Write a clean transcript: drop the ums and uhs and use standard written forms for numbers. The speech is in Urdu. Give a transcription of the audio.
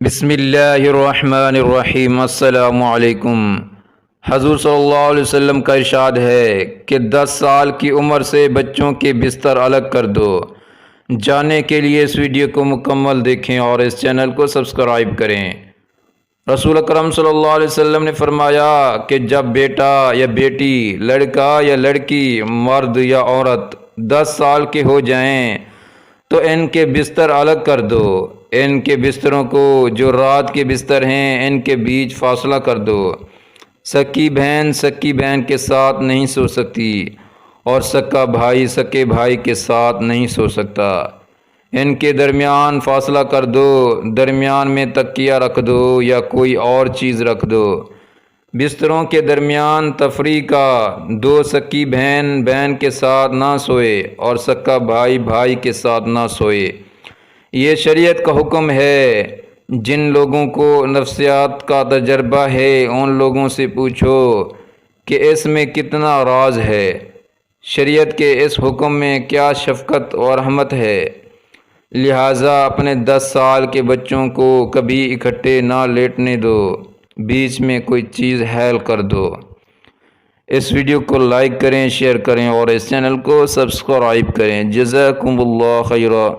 بسم اللہ الرحمن الرحیم۔ السلام علیکم۔ حضور صلی اللہ علیہ وسلم کا ارشاد ہے کہ 10 سال کی عمر سے بچوں کے بستر الگ کر دو۔ جاننے کے لیے اس ویڈیو کو مکمل دیکھیں اور اس چینل کو سبسکرائب کریں۔ رسول اکرم صلی اللہ علیہ وسلم نے فرمایا کہ جب بیٹا یا بیٹی، لڑکا یا لڑکی، مرد یا عورت 10 سال کے ہو جائیں تو ان کے بستر الگ کر دو۔ ان کے بستروں کو جو رات کے بستر ہیں ان کے بیچ فاصلہ کر دو۔ سکی بہن کے ساتھ نہیں سو سکتی اور سکا بھائی سکے بھائی کے ساتھ نہیں سو سکتا۔ ان کے درمیان فاصلہ کر دو، درمیان میں تکیہ رکھ دو یا کوئی اور چیز رکھ دو۔ بستروں کے درمیان تفریقہ، 2 سکی بہن کے ساتھ نہ سوئے اور سکا بھائی کے ساتھ نہ سوئے۔ یہ شریعت کا حکم ہے۔ جن لوگوں کو نفسیات کا تجربہ ہے ان لوگوں سے پوچھو کہ اس میں کتنا راز ہے۔ شریعت کے اس حکم میں کیا شفقت اور رحمت ہے۔ لہٰذا اپنے 10 سال کے بچوں کو کبھی اکٹھے نہ لیٹنے دو، بیچ میں کوئی چیز حائل کر دو۔ اس ویڈیو کو لائک کریں، شیئر کریں اور اس چینل کو سبسکرائب کریں۔ جزاکم اللہ خیرا۔